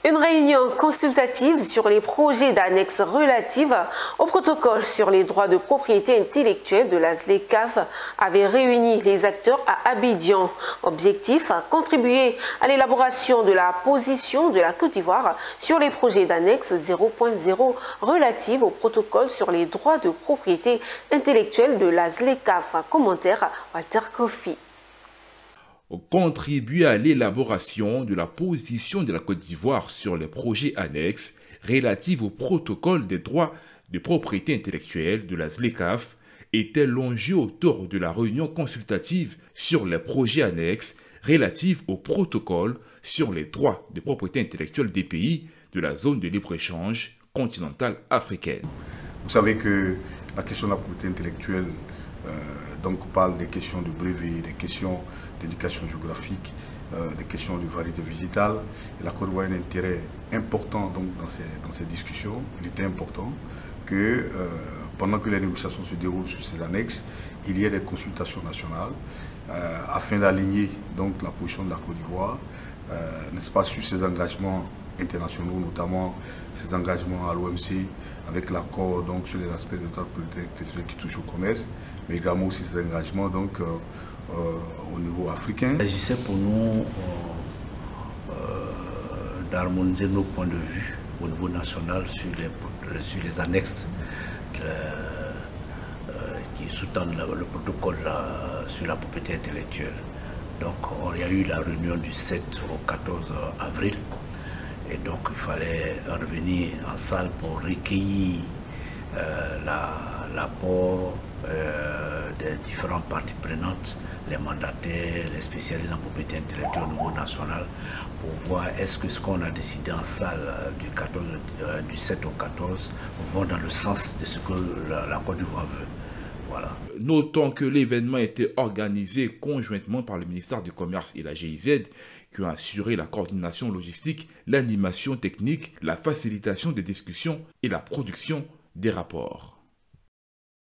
Une réunion consultative sur les projets d'annexe relatifs au protocole sur les droits de propriété intellectuelle de la ZLECAf avait réuni les acteurs à Abidjan. Objectif, contribuer à l'élaboration de la position de la Côte d'Ivoire sur les projets d'annexe 0.0 relatifs au protocole sur les droits de propriété intellectuelle de la ZLECAf. Commentaire Walter Kofi. Contribuer à l'élaboration de la position de la Côte d'Ivoire sur les projets annexes relatifs au protocole des droits de propriété intellectuelle de la ZLECAf était l'enjeu autour de la réunion consultative sur les projets annexes relatifs au protocole sur les droits de propriété intellectuelle des pays de la zone de libre-échange continentale africaine. Vous savez que la question de la propriété intellectuelle donc parle des questions de brevets, des questions d'éducation géographique, des questions de variété végétale. Et la Côte d'Ivoire a un intérêt important donc, dans ces discussions. Il était important que pendant que les négociations se déroulent sur ces annexes, il y ait des consultations nationales afin d'aligner donc la position de la Côte d'Ivoire, n'est-ce pas, sur ses engagements internationaux, notamment ses engagements à l'OMC avec l'accord donc sur les aspects de droits de propriété intellectuelle qui touchent au commerce, mais également aussi ses engagements donc au niveau africain. Il s'agissait pour nous d'harmoniser nos points de vue au niveau national sur les annexes qui sous-tendent le protocole sur la propriété intellectuelle. Donc il y a eu la réunion du 7 au 14 avril et donc il fallait revenir en salle pour recueillir l'apport des différentes parties prenantes, les mandataires, les spécialistes en propriété intellectuelle au niveau national, pour voir est-ce que ce qu'on a décidé en salle du 7 au 14 va dans le sens de ce que la Côte d'Ivoire veut. Voilà. Notons que l'événement a été organisé conjointement par le ministère du Commerce et la GIZ, qui ont assuré la coordination logistique, l'animation technique, la facilitation des discussions et la production des rapports.